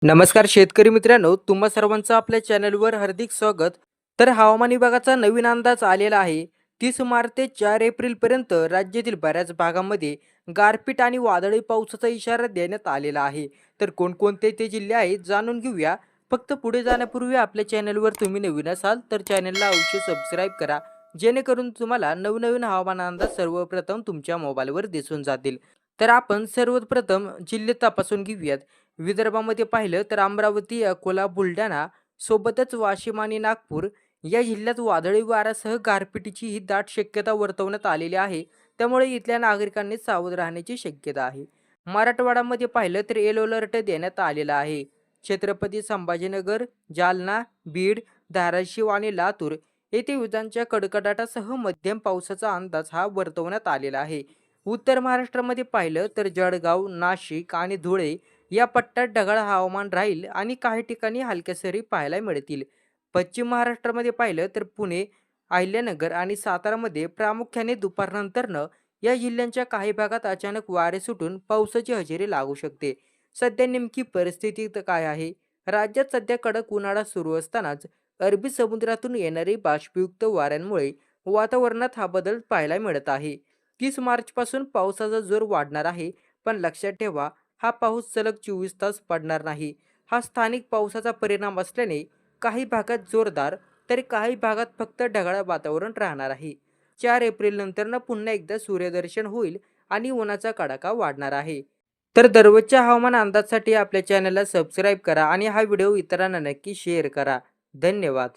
नमस्कार शेतकरी मित्रांनो, तुम्हा सर्वांचं आपल्या चॅनलवर हार्दिक स्वागत. तर हवामान विभागाचा नवीन अंदाज आलेला आहे. 30 मार्च ते 4 एप्रिलपर्यंत राज्यातील बऱ्याच भागांमध्ये गारपीट आणि वादळी पावसाचा इशारा देण्यात आलेला आहे. तर कोणकोणते ते जिल्हे आहेत जाणून घेऊया. फक्त पुढे जाण्यापूर्वी आपल्या चॅनलवर तुम्ही नवीन असाल तर चॅनलला अवश्य सबस्क्राईब करा, जेणेकरून तुम्हाला नवनवीन हवामान अंदाज सर्वप्रथम तुमच्या मोबाईलवर दिसून जातील. तर आपण सर्वप्रथम जिल्हे तपासून घेऊयात. विदर्भामध्ये पाहिलं तर अमरावती, अकोला, बुलढाणा सोबतच वाशिम आणि नागपूर या जिल्ह्यात वादळी वाऱ्यासह गारपिटीची ही दाट शक्यता वर्तवण्यात आलेली आहे. त्यामुळे इथल्या नागरिकांनी सावध राहण्याची शक्यता आहे. मराठवाड्यामध्ये पाहिलं तर येलो अलर्ट देण्यात आलेला आहे. छत्रपती संभाजीनगर, जालना, बीड, धाराशिव आणि लातूर येथे विजांच्या कडकडाटासह मध्यम पावसाचा अंदाज हा वर्तवण्यात आलेला आहे. उत्तर महाराष्ट्रामध्ये पाहिलं तर जळगाव, नाशिक आणि धुळे या पट्ट्यात ढगाळ हवामान राहील आणि काही ठिकाणी हलक्या सरी पाहायला मिळतील. पश्चिम महाराष्ट्रामध्ये पाहिलं तर पुणे, अहिल्यानगर आणि सातारामध्ये प्रामुख्याने दुपारनंतरनं या जिल्ह्यांच्या काही भागात अचानक वारे सुटून पावसाची हजेरी लागू शकते. सध्या नेमकी परिस्थिती तर काय आहे? राज्यात सध्या कडक उन्हाळा सुरू असतानाच अरबी समुद्रातून येणारी बाष्पयुक्त वाऱ्यांमुळे वातावरणात हा बदल पाहायला मिळत आहे. 30 मार्चपासून पावसाचा जोर वाढणार आहे, पण लक्षात ठेवा, हा पाऊस सलग 24 तास पडणार नाही. हा स्थानिक पावसाचा परिणाम असल्याने काही भागात जोरदार तर काही भागात फक्त ढगाळ वातावरण राहणार आहे. 4 एप्रिल नंतरनं पुन्हा एकदा सूर्यदर्शन होईल आणि उन्हाचा कडाका वाढणार आहे. तर दररोजच्या हवामान अंदाजासाठी आपल्या चॅनलला सबस्क्राईब करा आणि हा व्हिडिओ इतरांना नक्की शेअर करा. धन्यवाद.